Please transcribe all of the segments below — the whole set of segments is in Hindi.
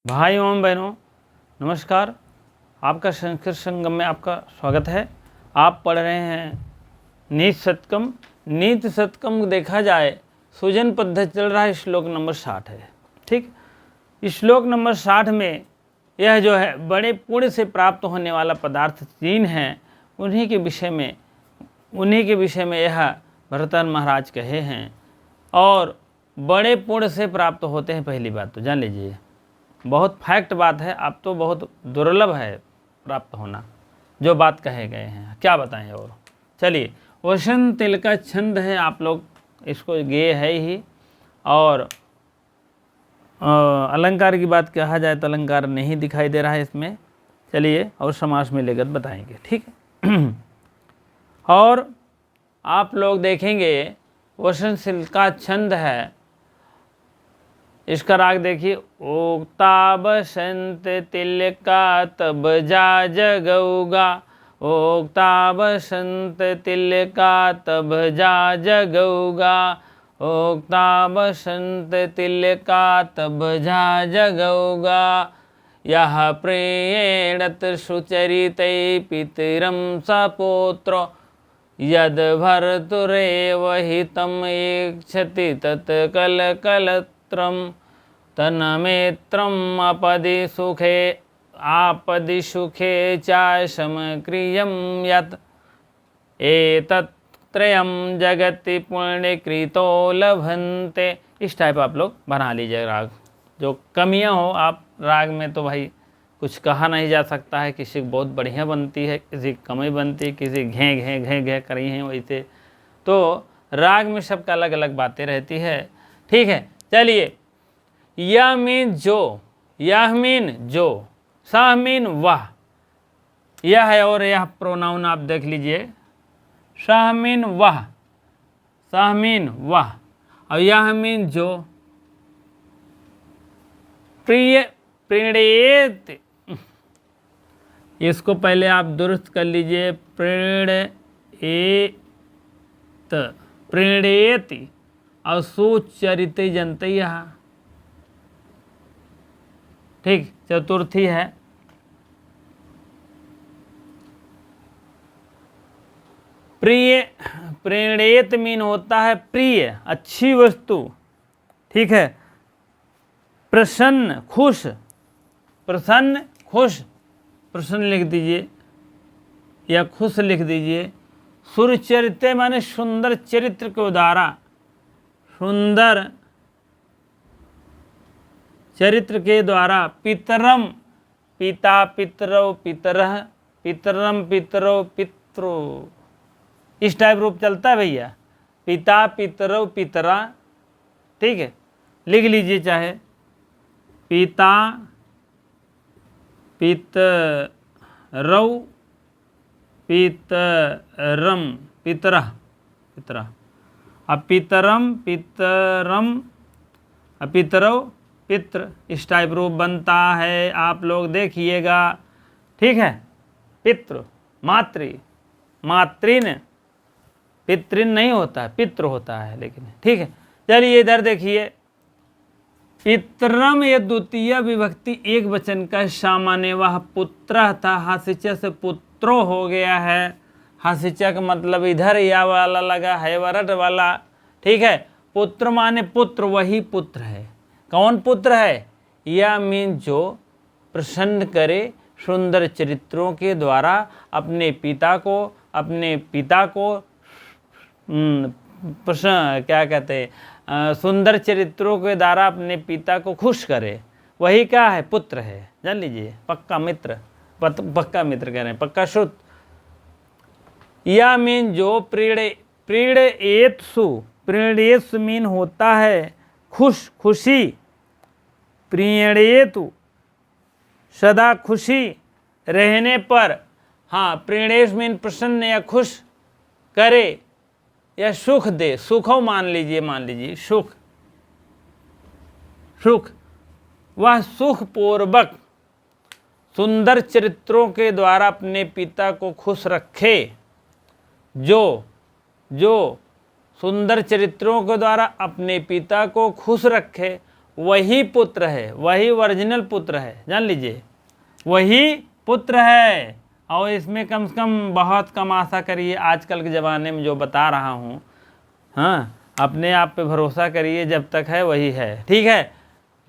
भाइयों एवं बहनों नमस्कार। आपका संस्कृत संगम में आपका स्वागत है। आप पढ़ रहे हैं नीति शतकम। नीति शतकम देखा जाए सुजन पद्धति चल रहा है, श्लोक नंबर 60 है। ठीक, इस श्लोक नंबर 60 में यह जो है बड़े पुण्य से प्राप्त होने वाला पदार्थ 3 हैं, उन्हीं के विषय में यह भरतन महाराज कहे हैं। और बड़े पुण्य से प्राप्त होते हैं, पहली बात तो जान लीजिए, बहुत फैक्ट बात है। अब तो बहुत दुर्लभ है प्राप्त होना जो बात कहे गए हैं, क्या बताएं। और चलिए, वसंत तिल का छंद है, आप लोग इसको गे है ही। और अलंकार की बात कहा जाए तो अलंकार नहीं दिखाई दे रहा है इसमें। चलिए, और समास में लेकर बताएंगे, ठीक है। और आप लोग देखेंगे वसंत तिल का छंद है, इसका राग देखिए। ओक्ता बसंत तिल का तब जा जगौगा, ओक्ता बसंत तिल का तब जा जगौगा, ओक्ता बसंत तिल का तब जा जगौगा। यह प्रेणत सुचरितै पितरं सपोत्र, यद भर्तुरेव हितं इच्छति तत्कलकलत्रम्। तन्मेत्रम् आपदि सुखे च समक्रियं यत्, एतत्त्रयं जगति पुण्यकृतो लभन्ते। इस टाइप आप लोग बना लीजिए राग। जो कमियां हो आप राग में तो भाई कुछ कहा नहीं जा सकता है। किसी की बहुत बढ़िया बनती है, किसी की कम ही बनती है, किसी घें घें करी हैं वैसे। तो राग में सबका अलग अलग बातें रहती है, ठीक है। चलिए, यह मीन जो, यह मीन जो, सह मीन वह, यह है। और यह प्रोनाउन आप देख लीजिए, सह मीन वह, सह मीन वह, और यह मीन जो। प्रिय प्रीणयेत, इसको पहले आप दुरुस्त कर लीजिए। प्रीणयेति और सुचरित जनते, ठीक, चतुर्थी है। प्रिय, प्रीणयेत मीन होता है प्रिय, अच्छी वस्तु, ठीक है। प्रसन्न, खुश, प्रसन्न खुश, प्रसन्न लिख दीजिए या खुश लिख दीजिए। सुरचरित माने सुंदर चरित्र को द्वारा, सुंदर चरित्र के द्वारा। पितरम, पिता पितरौ पितरः, पितरम पितरौ पितरो, इस टाइप रूप चलता है भैया। पिता पितरौ पितरा, ठीक है, लिख लीजिए चाहे। पिता पितरौ पितरम पितरः, पितरा। अब पितरम पितरम पितरौ पितृ, इस टाइप रूप बनता है, आप लोग देखिएगा, ठीक है। पितृ, मातृ, मातृन, पितृन नहीं होता है, पितृ होता है लेकिन, ठीक है। चलिए इधर देखिए, पितरम ये द्वितीय विभक्ति एक वचन का सामान्य, वह पुत्र था, हासिचा से पुत्रो हो गया है। हासिचा का मतलब इधर या वाला लगा है, वरट वाला, ठीक है। पुत्र माने पुत्र, वही पुत्र है। कौन पुत्र है? यह मीन जो प्रसन्न करे सुंदर चरित्रों के द्वारा अपने पिता को प्रसन्न, क्या कहते हैं, सुंदर चरित्रों के द्वारा अपने पिता को खुश करे, वही क्या है? पुत्र है। जान लीजिए, पक्का मित्र, पक्का मित्र कह रहे हैं, पक्का श्रुत। यह मीन जो प्रीणयेत्सु, प्रीणयेत्सु मीन होता है खुश, खुशी। प्रीणयेतु सदा खुशी रहने पर, हाँ, प्रीणयेश मीन प्रसन्न या खुश करे या सुख दे, सुखो मान लीजिए सुख, सुख, वह सुख पूर्वक सुंदर चरित्रों के द्वारा अपने पिता को खुश रखे। जो सुंदर चरित्रों के द्वारा अपने पिता को खुश रखे, वही पुत्र है, वही ओरिजिनल पुत्र है, जान लीजिए वही पुत्र है। और इसमें कम से कम बहुत कम आशा करिए, आजकल के ज़माने में जो बता रहा हूँ, हाँ अपने आप पे भरोसा करिए, जब तक है वही है, ठीक है।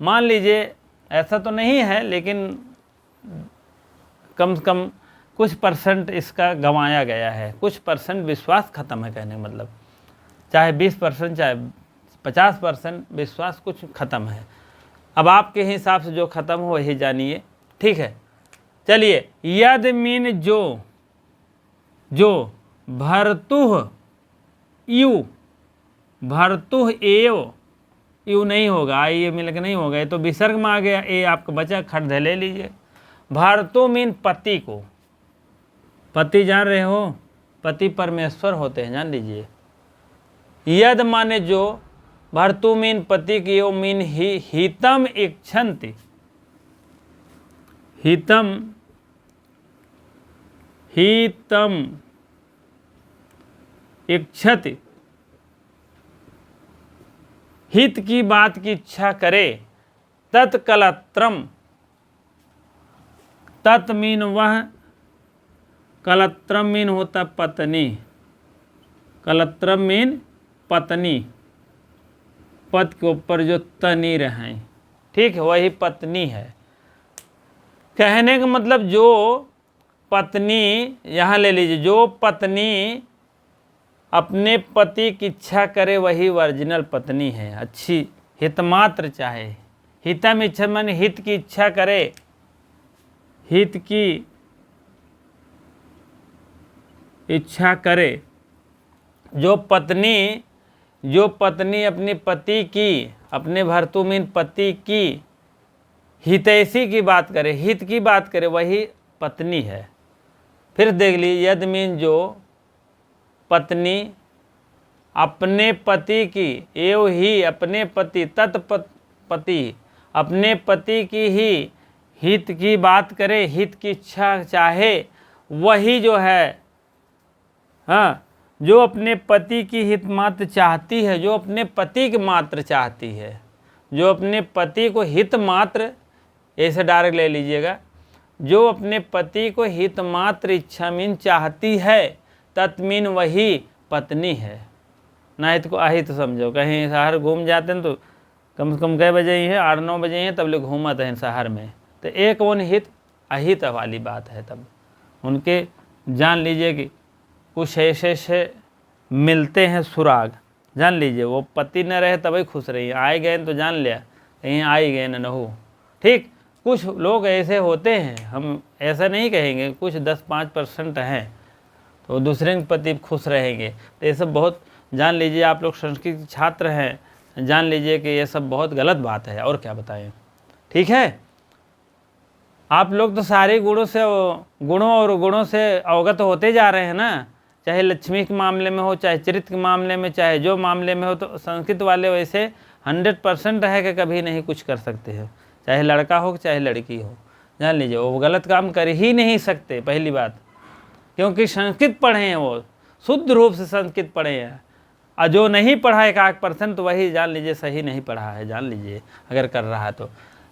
मान लीजिए ऐसा तो नहीं है, लेकिन कम से कम कुछ परसेंट इसका गंवाया गया है, कुछ परसेंट विश्वास ख़त्म है, कहने का मतलब चाहे 20% चाहे 50% विश्वास कुछ ख़त्म है। अब आपके हिसाब से जो ख़त्म हो वही जानिए, ठीक है। चलिए, यद मीन जो, जो भर्तुह यू, भर्तुह एव, यू नहीं होगा, आई ये मिल के नहीं होगा, ये तो विसर्ग में आ गया, ए आपका बचा, खट ले लीजिए। भर्तु मीन पति को, पति जान रहे हो, पति परमेश्वर होते हैं, जान लीजिए। यद माने जो, भर्तु मीन पति की, यो मीन ही हितम इच्छन्ति, हितम, हितम इच्छति, हित की बात की इच्छा करे। तत्कलत्रम, तत् मीन वह, कलत्रम मीन होता पत्नी, कलत्रम मीन पत्नी, पद के ऊपर जो तनी रहें, ठीक है, वही पत्नी है। कहने का मतलब जो पत्नी, यहाँ ले लीजिए, जो पत्नी अपने पति की इच्छा करे वही ओरिजिनल पत्नी है, अच्छी हितमात्र चाहे, हितम इच्छा माने हित की इच्छा करे, हित की इच्छा करे। जो पत्नी अपने पति की, अपने भर्तु मीन पति की हितैषी की बात करे, हित की बात करे, वही पत्नी है। फिर देख लीजिए, यद मीन जो पत्नी अपने पति की, एव ही अपने पति, तत्पति अपने पति की ही हित की बात करे, हित की इच्छा चाहे, वही जो है, हाँ, जो अपने पति की हित मात्र चाहती है, जो अपने पति के मात्र चाहती है, जो अपने पति को हित मात्र, ऐसे डायरेक्ट ले लीजिएगा, जो अपने पति को हित मात्र इच्छा मीन चाहती है, तत्मीन वही पत्नी है। ना हित को अहित समझो, कहीं शहर घूम जाते हैं तो कम से कम कई बजे ही है, 8-9 बजे हैं, तब लोग घूमते हैं शहर में, तो एक उन हित अहित वाली बात है। तब उनके जान लीजिए कि कुछ ऐसे मिलते हैं सुराग, जान लीजिए वो पति न रहे तभी खुश रही, आए गए तो जान लिया कहीं आई गए न हो, ठीक। कुछ लोग ऐसे होते हैं, हम ऐसा नहीं कहेंगे, कुछ 10-5% हैं तो दूसरे के प्रति खुश रहेंगे, तो ये सब बहुत जान लीजिए, आप लोग संस्कृत छात्र हैं, जान लीजिए कि ये सब बहुत गलत बात है, और क्या बताएं, ठीक है। आप लोग तो सारे गुणों और गुणों से अवगत होते जा रहे हैं ना, चाहे लक्ष्मी के मामले में हो, चाहे चरित्र के मामले में, चाहे जो मामले में हो, तो संस्कृत वाले वैसे 100% है कि कभी नहीं कुछ कर सकते हैं, चाहे लड़का हो चाहे लड़की हो, जान लीजिए वो गलत काम कर ही नहीं सकते, पहली बात, क्योंकि संस्कृत पढ़े हैं, वो शुद्ध रूप से संस्कृत पढ़े हैं। और जो नहीं पढ़ा 1% तो वही जान लीजिए सही नहीं पढ़ा है, जान लीजिए अगर कर रहा है तो।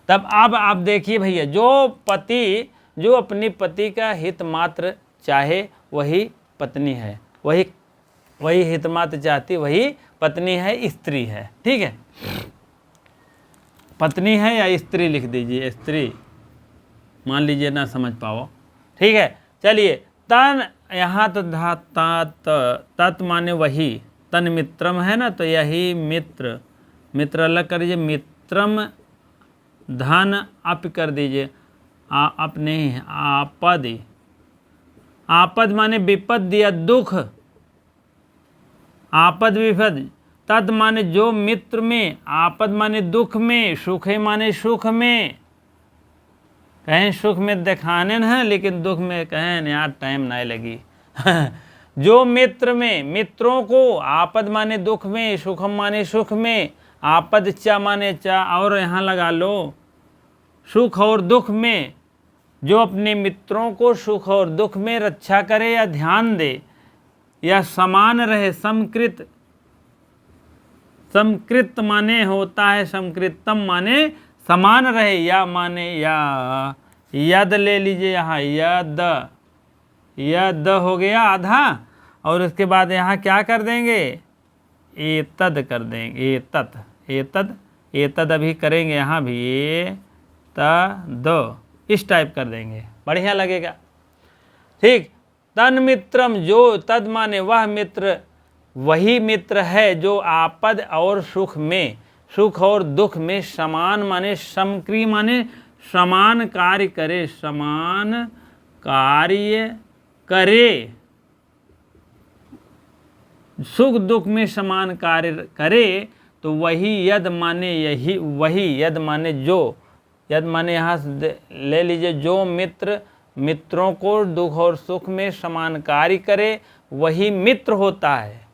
तब अब आप देखिए भैया, जो पति जो अपनी पति का हित मात्र चाहे वही पत्नी है, वही हित मात्र चाहती वही पत्नी है, स्त्री है, ठीक है। पत्नी है या स्त्री लिख दीजिए, स्त्री मान लीजिए ना समझ पाओ, ठीक है। चलिए, तन यहाँ तो तत् माने वही, तन मित्रम है ना, तो यही मित्र, मित्र अलग कर दीजिए, मित्रम धन अप कर दीजिए, अप नहीं है, आपद, आपद माने विपद या दुख, आपद विपद, तद माने जो मित्र में, आपद माने दुख में, सुख माने सुख में, कहें सुख में दिखाने न, लेकिन दुख में कहें यार टाइम ना लगी जो मित्र में, मित्रों को, आपद माने दुख में, सुखम माने सुख में, आपद चा माने चा, और यहाँ लगा लो सुख और दुख में, जो अपने मित्रों को सुख और दुख में रक्षा करे या ध्यान दे या समान रहे, समकृत समकृत माने होता है समकृतम माने समान रहे, या माने या, यद ले लीजिए यहाँ, यद, यद हो गया आधा, और उसके बाद यहाँ क्या कर देंगे, एतद कर देंगे, एतद, एतद, एतद अभी करेंगे यहाँ भी, एतद, इस टाइप कर देंगे, बढ़िया लगेगा। ठीक, तन मित्रम, जो तद माने वह मित्र, वही मित्र है जो आपद और सुख में, सुख और दुख में समान माने समक्रिय माने समान कार्य करे, समान कार्य करे, सुख दुख में समान कार्य करे, तो वही यद माने यही, वही यद माने जो, यद माने यहाँ ले लीजिए जो मित्र मित्रों को दुख और सुख में समान कार्य करे, वही मित्र होता है,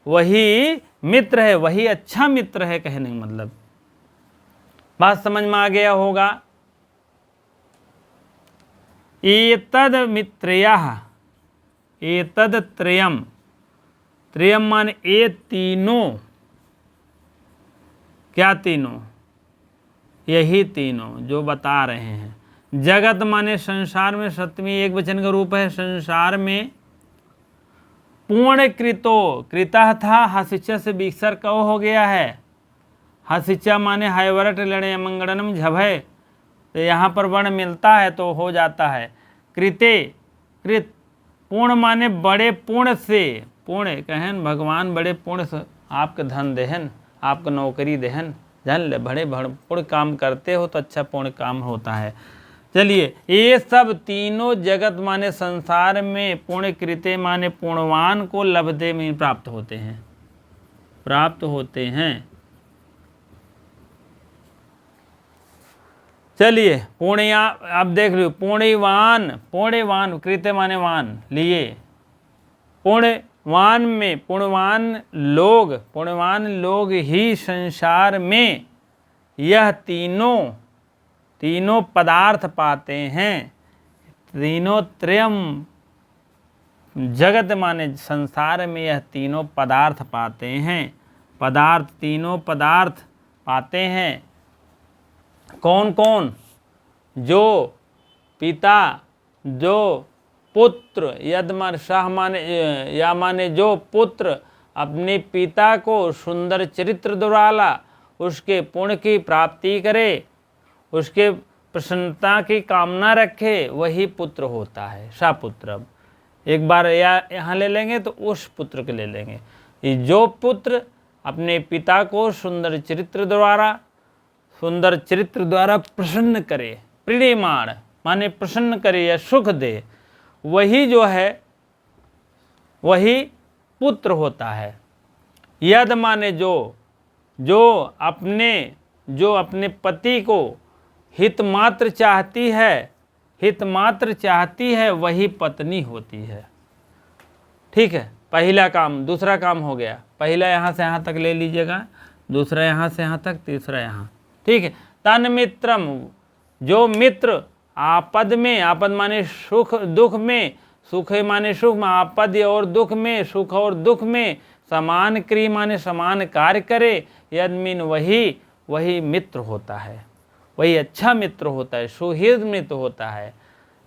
वही मित्र है, वही अच्छा मित्र है, कहने का मतलब। बात समझ में आ गया होगा। एतद मित्रयः, एतद त्रयम, त्रयम माने ये तीनों, क्या तीनों, यही तीनों जो बता रहे हैं। जगत माने संसार में, सप्तमी एक वचन का रूप है, संसार में पूर्ण कृतो, कृतः था हसिच से विसर कव हो गया है, हसिचा माने हैवरट लड़े मंगड़नम झभय, तो यहाँ पर वर्ण मिलता है तो हो जाता है। कृते, कृत, पूर्ण माने बड़े पूर्ण से, पूर्ण कहन भगवान बड़े पूर्ण से आपके धन देहन, आपको नौकरी देहन, जान ले बड़े पूर्ण काम करते हो तो अच्छा पूर्ण काम होता है। चलिए, ये सब तीनों जगत माने संसार में पूर्ण कृत्य माने पूर्णवान को लब्धे में प्राप्त होते हैं, प्राप्त होते हैं। चलिए, पुण्या, अब देख लो, पुण्यवान, पुण्यवान कृत्य माने वान लिए, पुण्यवान में पुण्यवान लोग ही संसार में यह तीनों पदार्थ पाते हैं। तीनों त्रयम, जगत माने संसार में यह तीनों पदार्थ पाते हैं, पदार्थ, तीनों पदार्थ पाते हैं। कौन कौन, जो पिता, जो पुत्र, यद मान शाह माने या माने जो पुत्र अपने पिता को सुंदर चरित्र द्वारा उसके पुण्य की प्राप्ति करे, उसके प्रसन्नता की कामना रखे, वही पुत्र होता है, सापुत्र। अब एक बार या यहाँ ले लेंगे तो उस पुत्र को ले लेंगे। ये जो पुत्र अपने पिता को सुंदर चरित्र द्वारा प्रसन्न करे, प्रीणिमाण माने प्रसन्न करे या सुख दे, वही जो है वही पुत्र होता है। यद माने जो अपने पति को हित मात्र चाहती है, वही पत्नी होती है। ठीक है, पहला काम। दूसरा काम हो गया, पहला यहाँ से यहाँ तक ले लीजिएगा, दूसरा यहाँ से यहाँ तक, तीसरा यहाँ। ठीक है, तन मित्रम, जो मित्र आपद में, आपद माने सुख दुख में, सुख माने सुख में, आपद और दुख में, सुख और दुख में समान क्रिय माने समान कार्य करे, यदमिन वही मित्र होता है, वही अच्छा मित्र होता है, सुहृद मित्र होता है।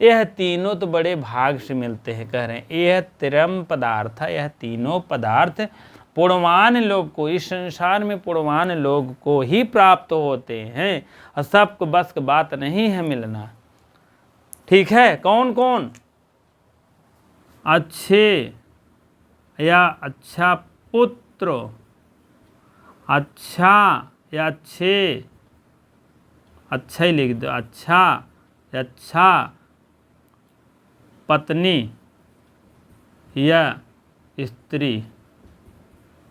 यह तीनों तो बड़े भाग से मिलते हैं, कह रहे हैं यह त्रयम पदार्थ, यह तीनों पदार्थ पुण्यवान लोग को, इस संसार में पुण्यवान लोग को ही प्राप्त होते हैं, और सबको बस की बात नहीं है मिलना। ठीक है, कौन कौन, अच्छे या अच्छा पुत्र, अच्छा या अच्छे, अच्छा ही लिख दो, अच्छा या अच्छा पत्नी या स्त्री,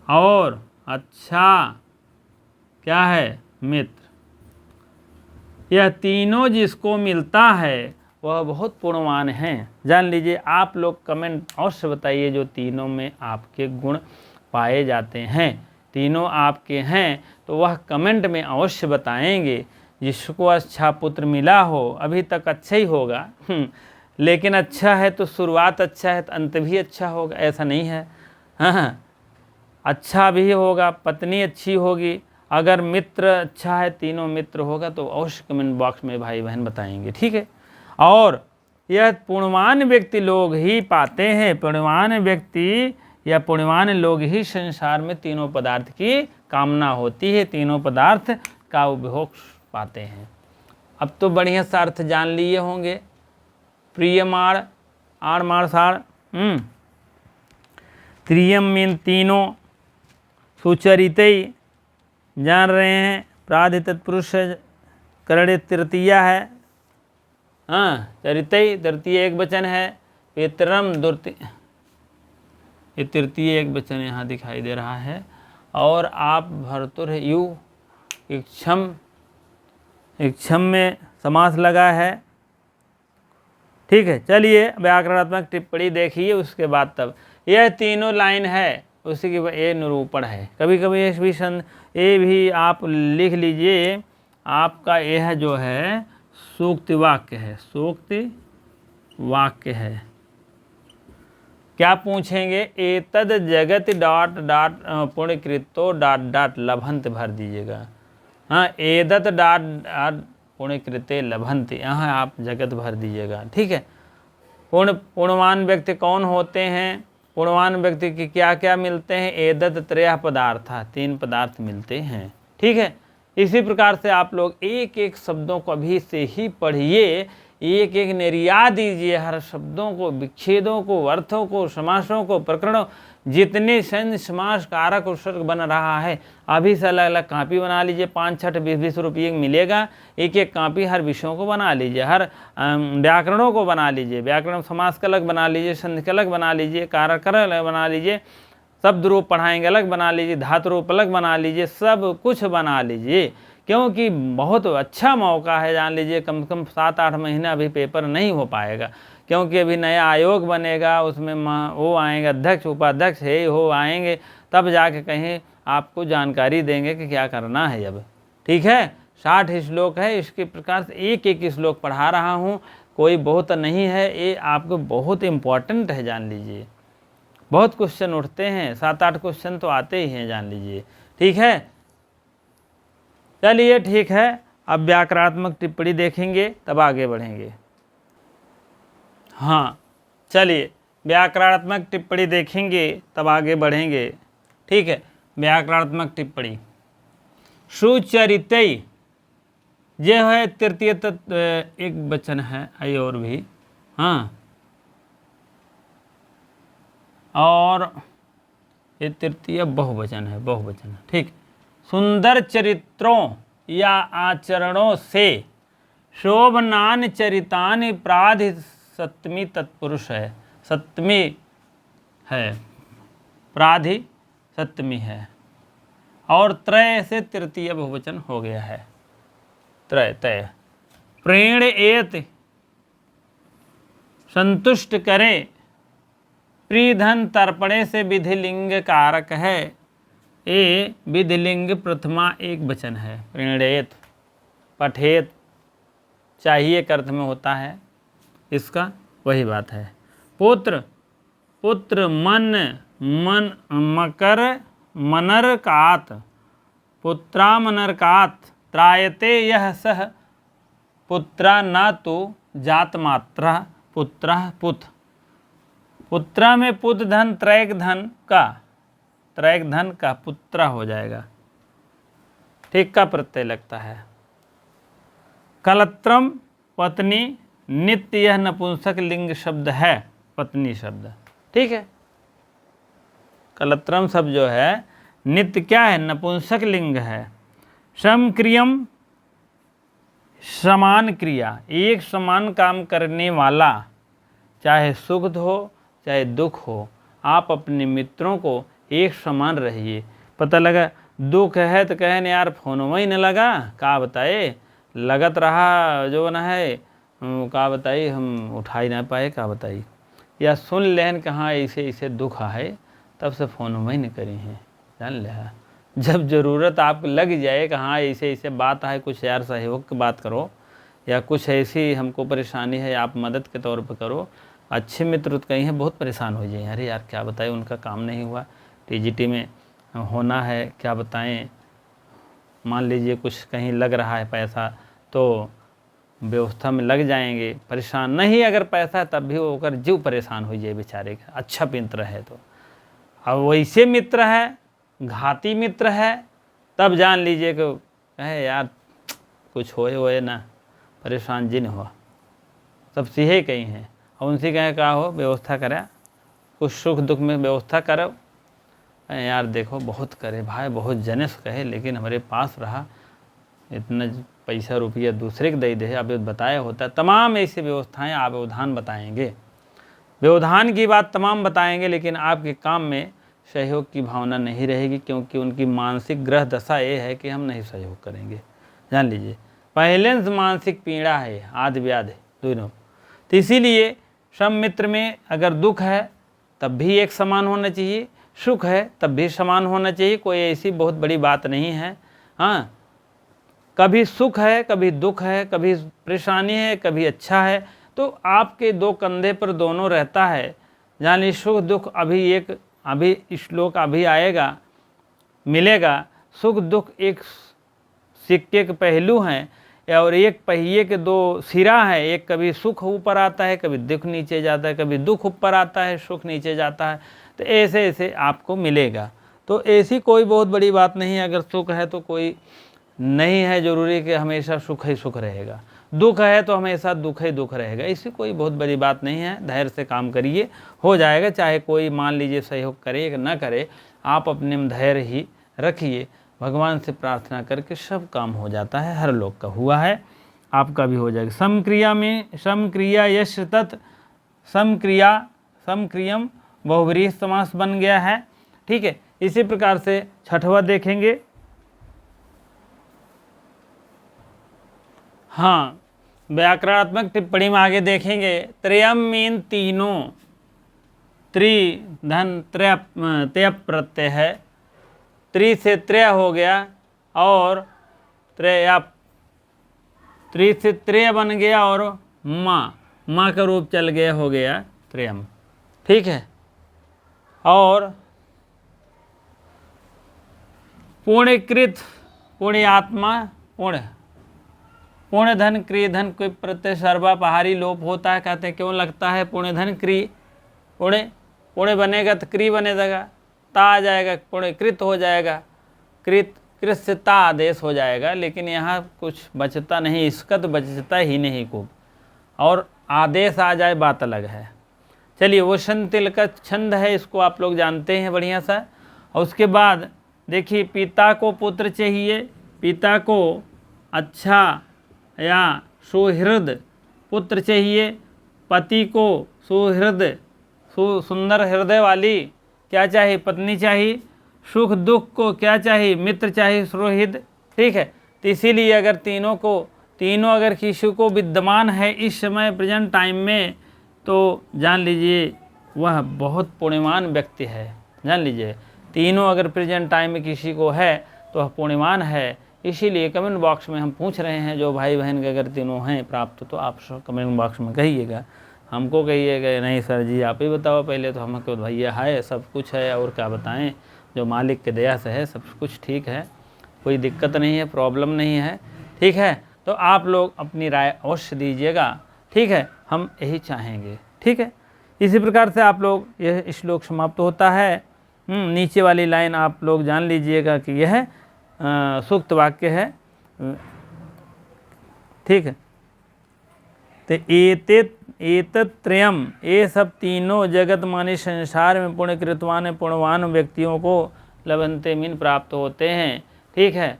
और अच्छा क्या है मित्र। यह तीनों जिसको मिलता है वह बहुत पुण्यवान हैं। जान लीजिए, आप लोग कमेंट अवश्य बताइए जो तीनों में आपके गुण पाए जाते हैं, तीनों आपके हैं तो वह कमेंट में अवश्य बताएंगे। जिसको अच्छा पुत्र मिला हो, अभी तक अच्छा ही होगा, लेकिन अच्छा है तो शुरुआत अच्छा है तो अंत भी अच्छा होगा, ऐसा नहीं है। हाँ, अच्छा भी होगा, पत्नी अच्छी होगी, अगर मित्र अच्छा है, तीनों मित्र होगा तो अवश्य कमेंट बॉक्स में भाई बहन बताएंगे, ठीक है। और यह पुण्यवान व्यक्ति लोग ही पाते हैं, पुण्यवान व्यक्ति या पुण्यवान लोग ही संसार में तीनों पदार्थ की कामना होती है, तीनों पदार्थ का उपभोग पाते हैं। अब तो बढ़िया सा अर्थ जान लिए होंगे। प्रियमाण, आड़ माड़ साड़, त्रियम मीन तीनों, सुचरितई जान रहे हैं, प्राधि तत्पुरुष करण तृतीया है, चरितई तृतीय एक वचन है, पितरम द्वितीय, ये तृतीय एक वचन यहाँ दिखाई दे रहा है। और आप भर्तुर यू, इक्षम में समास लगा है, ठीक है। चलिए व्याकरणात्मक टिप्पणी देखिए, उसके बाद तब यह तीनों लाइन है, उसी की ये निरूपण है। कभी कभी ये भी आप लिख लीजिए, आपका यह जो है सूक्ति वाक्य है, सूक्ति वाक्य है। क्या पूछेंगे, एतद जगत डॉट डॉट पुण्यकृतो डॉट डॉट लभंत भर दीजिएगा। हाँ, एदत डॉट डॉट पुण्यकृते लभंत, यहाँ आप जगत भर दीजिएगा, ठीक है। पुण्यवान व्यक्ति कौन होते हैं, पुण्यवान व्यक्ति की क्या क्या मिलते हैं, एदत त्रयः पदार्थ, तीन पदार्थ मिलते हैं, ठीक है। इसी प्रकार से आप लोग एक एक शब्दों को अभी से ही पढ़िए, एक एक निर्यात दीजिए, हर शब्दों को, विच्छेदों को, अर्थों को, समासों को, प्रकरणों, जितने संधि समास कारक उपसर्ग बन रहा है अभी से अलग अलग कापी बना लीजिए। 5-6 20-20 रुपये मिलेगा, एक एक कापी हर विषयों को बना लीजिए, हर व्याकरणों को बना लीजिए, व्याकरण समास का अलग बना लीजिए, संधि का अलग बना लीजिए, कारक अलग बना लीजिए, शब्द रूप पढ़ाएंगे अलग बना लीजिए, धातु रूप अलग बना लीजिए, सब कुछ बना लीजिए, क्योंकि बहुत अच्छा मौका है। जान लीजिए कम से कम 7-8 महीना अभी पेपर नहीं हो पाएगा, क्योंकि अभी नया आयोग बनेगा, उसमें वो आएंगे, अध्यक्ष उपाध्यक्ष है हो आएंगे, तब जाके कहीं आपको जानकारी देंगे कि क्या करना है अब, ठीक है। 60 श्लोक है, इसके प्रकार से एक एक श्लोक पढ़ा रहा हूँ, कोई बहुत नहीं है, ये आपको बहुत इम्पोर्टेंट है, जान लीजिए। बहुत क्वेश्चन उठते हैं, 7-8 क्वेश्चन तो आते ही हैं, जान लीजिए, ठीक है। चलिए ठीक है, अब व्याकरणात्मक टिप्पणी देखेंगे तब आगे बढ़ेंगे। हाँ चलिए व्याकरणात्मक टिप्पणी देखेंगे तब आगे बढ़ेंगे, ठीक है। व्याकरणात्मक टिप्पणी, सुचरितई ये है तृतीय तत्व एक वचन है, आई और भी, हाँ, और ये तृतीय बहुवचन है, बहुवचन, ठीक। सुंदर चरित्रों या आचरणों से शोभनान चरितानि प्राधि, सप्तमी तत्पुरुष है, सप्तमी है, प्राधि सप्तमी है, और त्रय से तृतीय बहुवचन हो गया है, त्रय तय। प्रेण एत संतुष्ट करे, प्रीधन तर्पणे से विधिलिंग कारक है, ये विधिलिंग प्रथमा एक वचन है। प्रेणेत, पठेत, चाहिए के अर्थ में होता है, इसका वही बात है। पुत्र, पुत्र मन, मन मकर मनरकात, पुत्रा मनरकात, त्रायते यह सह पुत्रा न तो जात मात्रा, पुत्र पुत, पुत्रा में पुत धन त्रैक धन का, त्रैक धन का पुत्रा हो जाएगा, ठीक, का प्रत्यय लगता है। कलत्रम पत्नी, नित्य यह नपुंसक लिंग शब्द है, पत्नी शब्द, ठीक है। कलत्रम शब्द जो है नित्य क्या है, नपुंसक लिंग है। समक्रियम समान क्रिया, एक समान काम करने वाला, चाहे सुख हो चाहे दुख हो, आप अपने मित्रों को एक समान रहिए। पता लगा दुख है तो कहे न यार फोन में ही न लगा, का बताए, लगत रहा जो न है, का बताइए हम उठा ही ना पाए, का बताइए, या सुन लेन कहाँ ऐसे ऐसे दुख है, तब से फ़ोन में ही नहीं करी हैं, जान लिया। जब ज़रूरत आपको लग जाए कि हाँ ऐसे ऐसे बात है, कुछ यार सहयोग की बात करो, या कुछ ऐसी हमको परेशानी है, आप मदद के तौर पर करो। अच्छे मित्र तो कहीं हैं बहुत परेशान हो जाए, अरे यार क्या बताए उनका काम नहीं हुआ, टीजीटी में होना है, क्या बताएं। मान लीजिए कुछ कहीं लग रहा है पैसा तो व्यवस्था में लग जाएंगे, परेशान नहीं, अगर पैसा तब भी वो होकर जीव परेशान हो जाए बेचारे का, अच्छा मित्र है तो। अब वैसे मित्र है, घाती मित्र है, तब जान लीजिए कि कहे यार कुछ होए ना, परेशान जिन हुआ, सब सीहे कहीं हैं और उनसे कहे कहा हो व्यवस्था करा, कुछ सुख दुख में व्यवस्था करो। यार देखो बहुत करे भाई, बहुत जनस कहे, लेकिन हमारे पास रहा इतना पैसा रुपया दूसरे को दे दे, अब बताया होता है। तमाम ऐसी व्यवस्थाएं आप व्यवधान बताएंगे, व्यवधान की बात तमाम बताएंगे, लेकिन आपके काम में सहयोग की भावना नहीं रहेगी, क्योंकि उनकी मानसिक ग्रह दशा ये है कि हम नहीं सहयोग करेंगे। जान लीजिए पहले से मानसिक पीड़ा है, आदि व्याध दोनों। तो इसीलिए सम मित्र में अगर दुख है तब भी एक समान होना चाहिए, सुख है तब भी समान होना चाहिए, कोई ऐसी बहुत बड़ी बात नहीं है। हाँ, कभी सुख है, कभी दुख है, कभी परेशानी है, कभी अच्छा है, तो आपके दो कंधे पर दोनों रहता है। यानी सुख दुख अभी श्लोक अभी आएगा, मिलेगा। सुख दुख एक सिक्के के पहलू हैं, और एक पहिए के दो सिरा है, एक कभी सुख ऊपर आता है, कभी दुख नीचे जाता है, कभी दुख ऊपर आता है, सुख नीचे जाता है। तो ऐसे ऐसे आपको मिलेगा। तो ऐसी कोई बहुत बड़ी बात नहीं है, अगर सुख है तो कोई नहीं है जरूरी कि हमेशा सुख ही सुख रहेगा, दुख है तो हमेशा दुख ही दुख रहेगा, इससे कोई बहुत बड़ी बात नहीं है। धैर्य से काम करिए, हो जाएगा। चाहे कोई मान लीजिए सहयोग करे या न करे, आप अपने में धैर्य ही रखिए, भगवान से प्रार्थना करके सब काम हो जाता है। हर लोग का हुआ है, आपका भी हो जाएगा। समक्रिया में समक्रिया यश तत् समक्रियम बहुव्रीहि समास बन गया है। ठीक है, इसी प्रकार से छठवा देखेंगे। हाँ, व्याकरणात्मक टिप्पणी में आगे देखेंगे। त्रयम मीन तीनों, त्रि धन त्रय प्रत्यय है, त्रि से त्रय हो गया, और त्रि से त्रय बन गया, और माँ का रूप चल गया, हो गया त्रयम। ठीक है, और पुण्यकृत, पुण्य आत्मा, पुण्य धन क्रिय धन कोई प्रत्यय सर्वापहारी लोप होता है। कहते हैं क्यों लगता है पुण्य धन क्रिय, पुण्य बनेगा तो क्रिय बनेगा, ता आ जाएगा, पुण्य कृत हो जाएगा, कृत से ता आदेश हो जाएगा। लेकिन यहाँ कुछ बचता नहीं, इसका तो बचता ही नहीं खूब, और आदेश आ जाए बात अलग है। चलिए, वो तिल का छंद है, इसको आप लोग जानते हैं बढ़िया सा। और उसके बाद देखिए, पिता को पुत्र चाहिए, पिता को अच्छा या सुहृद पुत्र चाहिए, पति को सुहृद सुंदर हृदय वाली क्या चाहिए, पत्नी चाहिए, सुख दुख को क्या चाहिए, मित्र चाहिए, सुहृद। ठीक है, तो इसीलिए अगर तीनों अगर किसी को विद्यमान है इस समय प्रेजेंट टाइम में, तो जान लीजिए वह बहुत पुण्यवान व्यक्ति है। जान लीजिए तीनों अगर प्रेजेंट टाइम में किसी को है तो वह पुण्यवान है। इसीलिए कमेंट बॉक्स में हम पूछ रहे हैं, जो भाई बहन के अगर तीनों हैं प्राप्त, तो आप कमेंट बॉक्स में कहिएगा, हमको कहिएगा नहीं सर जी आप ही बताओ पहले, तो हमको भैया है सब कुछ है, और क्या बताएं, जो मालिक के दया से है सब कुछ ठीक है, कोई दिक्कत नहीं है, प्रॉब्लम नहीं है। ठीक है, तो आप लोग अपनी राय अवश्य दीजिएगा। ठीक है, हम यही चाहेंगे। ठीक है, इसी प्रकार से आप लोग यह श्लोक समाप्त होता है। नीचे वाली लाइन आप लोग जान लीजिएगा कि यह सूक्त वाक्य है। ठीक है, तो एतत्रयम, ये सब तीनों जगत माने संसार में पुण्यकृतवान पुण्यवान व्यक्तियों को लभन्ते मीन प्राप्त होते हैं। ठीक है,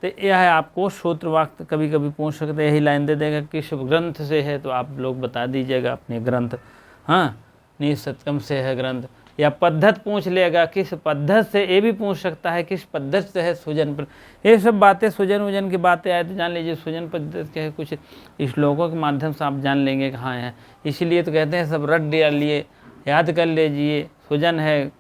तो यह आपको सूत्र वाक्य कभी कभी पूछ सकते, यही लाइन दे देगा किस ग्रंथ से है, तो आप लोग बता दीजिएगा अपने ग्रंथ। हाँ, निसतकम से है ग्रंथ, या पद्धत पूछ लेगा किस पद्धत से, ये भी पूछ सकता है किस पद्धत से है सुजन पर। ये सब बातें सुजन वजन की बातें आए तो जान लीजिए सुजन पद्धत क्या है, कुछ श्लोकों के माध्यम से आप जान लेंगे कहाँ है। इसीलिए तो कहते हैं सब रट डालिए, याद कर लीजिए। सुजन है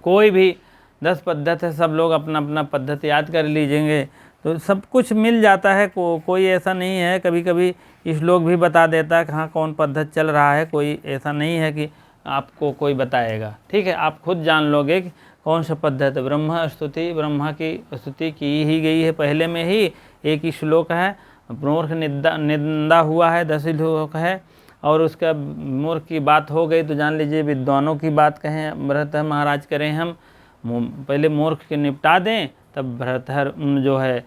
कोई भी 10 पद्धत है, सब लोग अपना अपना पद्धति याद कर लीजिएंगे तो सब कुछ मिल जाता है। कोई ऐसा नहीं है, कभी कभी श्लोक भी बता देता है कहाँ कौन पद्धत चल रहा है, कोई ऐसा नहीं है कि आपको कोई बताएगा, ठीक है। आप खुद जान लोगे कि कौन सा पद्धति। ब्रह्मा स्तुति, ब्रह्मा की स्तुति की ही गई है पहले में ही, एक ही श्लोक है। मूर्ख निंदा हुआ है 10 श्लोक है। और उसका मूर्ख की बात हो गई तो जान लीजिए विद्वानों की बात कहें भर्तृहरि महाराज करें हम, पहले मूर्ख के निपटा दें, तब भर्तृहरि जो है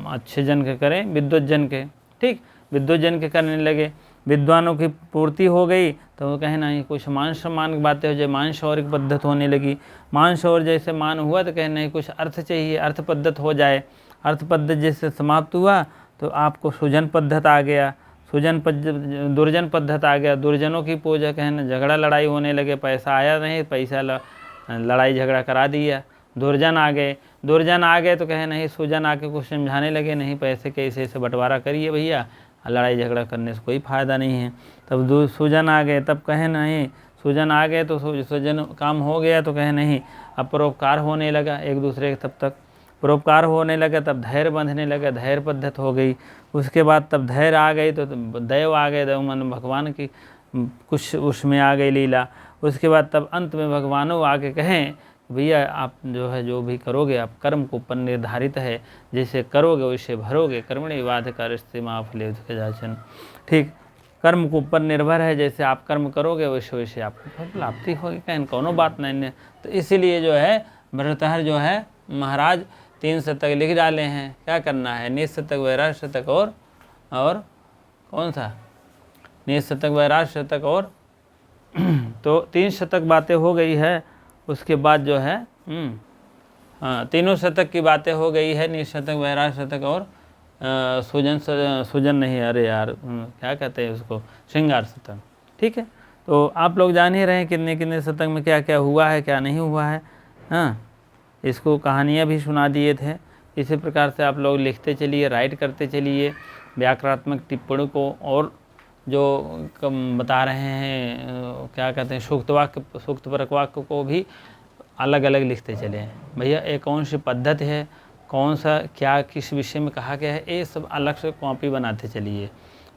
अच्छे जन के करें, विद्वत जन के, ठीक, विद्वत जन के करने लगे। विद्वानों की पूर्ति हो गई तो वो कहे नहीं कुछ मान सम्मान की बातें हो जाए, मान शौर्य की पद्धत होने लगी। मान शौर्य जैसे मान हुआ तो कहे नहीं कुछ अर्थ चाहिए, अर्थ पद्धत हो जाए। अर्थ पद्धत जैसे समाप्त हुआ तो आपको सुजन पद्धत आ गया, सुजन पद्धत, दुर्जन पद्धत आ गया। दुर्जनों की पूजा कहना, झगड़ा लड़ाई होने लगे, पैसा आया नहीं, पैसा लड़ाई झगड़ा करा दिया, दुर्जन आ गए। दुर्जन आ गए तो कहे नहीं सुजन आके कुछ समझाने लगे, नहीं पैसे कैसे ऐसे बंटवारा करिए भैया, लड़ाई झगड़ा करने से कोई फ़ायदा नहीं है। तब सुजन आ गए, तब कहे नहीं, सुजन आ गए तो सुजन काम हो गया तो कहे नहीं, अब परोपकार होने लगा एक दूसरे के, तब तक परोपकार होने लगा, तब धैर्य बंधने लगा, धैर्य पद्धत हो गई। उसके बाद तब धैर्य आ गई तो दैव आ गए, दैव मन भगवान की कुछ उसमें आ गई लीला। उसके बाद तब अंत में भगवानों आके कहें भैया आप जो है जो भी करोगे आप कर्म के ऊपर निर्धारित है, जैसे करोगे वैसे भरोगे, कर्मणि वाधिकारस्ते मा फलेषु कदाचन, ठीक, कर्म के ऊपर निर्भर है, जैसे आप कर्म करोगे वैसे वैसे आपको फल प्राप्ति होगी, कहीं कोनो बात नहीं है। तो इसीलिए जो है भर्तृहरि जो है महाराज 3 शतक लिख डाले हैं। क्या करना है, निज शतक, वैराग्य शतक और कौन सा, निज शतक, वैराग्य शतक और तो 3 शतक बातें हो गई है। उसके बाद जो है तीनों शतक की बातें हो गई है, निज शतक, वैराग्य शतक और सुजन नहीं, अरे यार क्या कहते हैं उसको, श्रृंगार शतक, ठीक है। तो आप लोग जान ही रहे हैं कितने कितने शतक में क्या क्या हुआ है क्या नहीं हुआ है। हाँ, इसको कहानियाँ भी सुना दिए थे। इसी प्रकार से आप लोग लिखते चलिए, राइट करते चलिए, व्याकरणात्मक टिप्पणी को और जो बता रहे हैं क्या कहते हैं सूक्त वाक्य, सूक्त परक वाक्य को भी अलग अलग लिखते चले भैया। ये कौन सी पद्धति है, कौन सा क्या किस विषय में कहा गया है, ये सब अलग से कॉपी बनाते चलिए,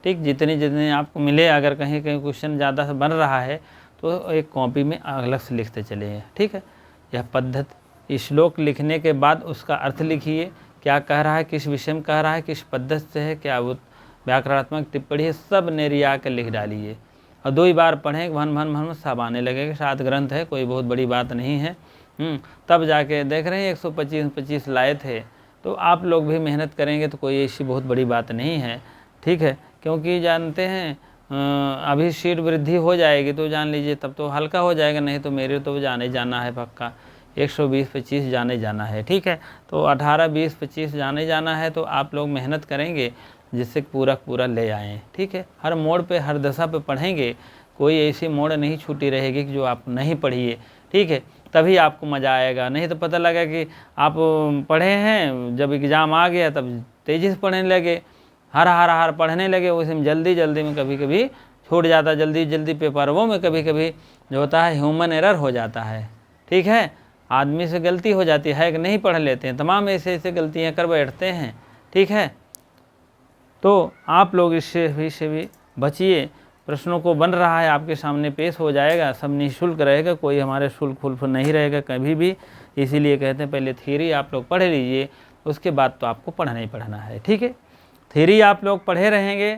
ठीक। जितने जितने आपको मिले, अगर कहीं कहीं क्वेश्चन ज़्यादा से बन रहा है तो एक कॉपी में अलग से लिखते चलिए, ठीक है। यह पद्धति, श्लोक लिखने के बाद उसका अर्थ लिखिए, क्या कह रहा है, किस विषय में कह रहा है, किस पद्धति से है, क्या वो व्याकरणात्मक टिप्पणी है, सब नेरिया के लिख डालिए। और 2 बार पढ़ें, भन भन भन सब आने लगेगा। 7 ग्रंथ है, कोई बहुत बड़ी बात नहीं है। तब जाके देख रहे हैं 125 लाए थे, तो आप लोग भी मेहनत करेंगे तो कोई ऐसी बहुत बड़ी बात नहीं है, ठीक है। क्योंकि जानते हैं अभी सीट वृद्धि हो जाएगी तो जान लीजिए तब तो हल्का हो जाएगा, नहीं तो मेरे तो जाने जाना है पक्का 120-25 जाने जाना है, ठीक है। तो 18-20-25 जाने जाना है, तो आप लोग मेहनत करेंगे जिससे पूरा ले आएँ, ठीक है। हर मोड़ पे, हर दशा पे पढ़ेंगे, कोई ऐसी मोड़ नहीं छूटी रहेगी कि जो आप नहीं पढ़िए, ठीक है। तभी आपको मज़ा आएगा, नहीं तो पता लगा कि आप पढ़े हैं, जब एग्ज़ाम आ गया तब तेज़ी से पढ़ने लगे, हर पढ़ने लगे, उसमें जल्दी में कभी कभी छूट जाता, जल्दी पेपरों में कभी कभी जो होता है ह्यूमन एरर हो जाता है, ठीक है। आदमी से गलती हो जाती है कि नहीं पढ़ लेते हैं, तमाम ऐसे गलतियाँ कर बैठते हैं, ठीक है। तो आप लोग इससे भी बचिए। प्रश्नों को बन रहा है आपके सामने पेश हो जाएगा, सब निःशुल्क रहेगा, कोई हमारे शुल्क नहीं रहेगा कभी भी। इसीलिए कहते हैं पहले थ्योरी आप लोग पढ़ लीजिए, उसके बाद तो आपको पढ़ना ही पढ़ना है, ठीक है। थ्योरी आप लोग पढ़े रहेंगे,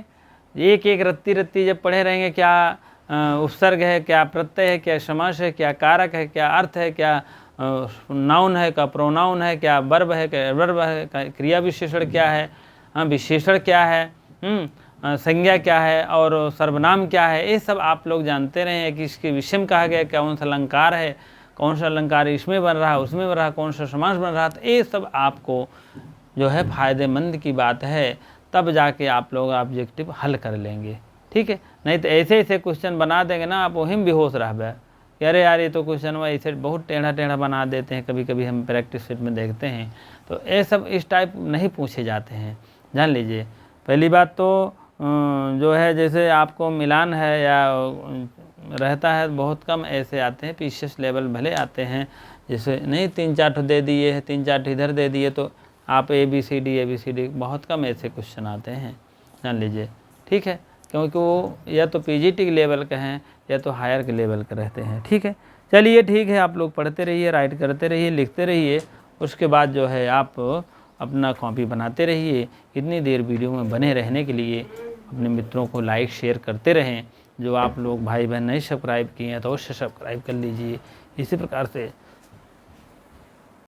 एक रत्ती जब पढ़े रहेंगे, क्या उपसर्ग है, क्या प्रत्यय है, क्या समास है, क्या कारक है, क्या अर्थ है, क्या नाउन है, क्या प्रोनाउन है, क्या वर्ब है, क्या वर्ब है, क्रिया विशेषण क्या है, विशेषण क्या है, संज्ञा क्या है और सर्वनाम क्या है, ये सब आप लोग जानते रहे हैं कि इसके विषय में कहा गया कौन सा अलंकार है, कौन सा अलंकार इसमें बन रहा है, उसमें बन रहा है, कौन सा समास बन रहा है। तो ये सब आपको जो है फ़ायदेमंद की बात है, तब जाके आप लोग ऑब्जेक्टिव हल कर लेंगे, ठीक है। नहीं तो ऐसे क्वेश्चन बना देंगे ना, आप वहीं बेहोश रह गए कि अरे यार ये तो क्वेश्चन ऐसे बहुत टेढ़ा बना देते हैं, कभी हम प्रैक्टिस सेट में देखते हैं। तो ये सब इस टाइप नहीं पूछे जाते हैं, जान लीजिए। पहली बात तो जो है जैसे आपको मिलान है या रहता है बहुत कम ऐसे आते हैं, पीसीएस लेवल भले आते हैं, जैसे नहीं 3-4 दे दिए है, 3-4 इधर दे दिए तो आप ABCD बहुत कम ऐसे क्वेश्चन आते हैं, जान लीजिए, ठीक है। क्योंकि वो या तो पीजीटी के लेवल के हैं या तो हायर के लेवल के रहते हैं। ठीक है, चलिए ठीक है, आप लोग पढ़ते रहिए, राइट करते रहिए, लिखते रहिए, उसके बाद जो है आप अपना कॉपी बनाते रहिए। इतनी देर वीडियो में बने रहने के लिए अपने मित्रों को लाइक शेयर करते रहें। जो आप लोग भाई बहन नहीं सब्सक्राइब किए हैं तो अवश्य सब्सक्राइब कर लीजिए। इसी प्रकार से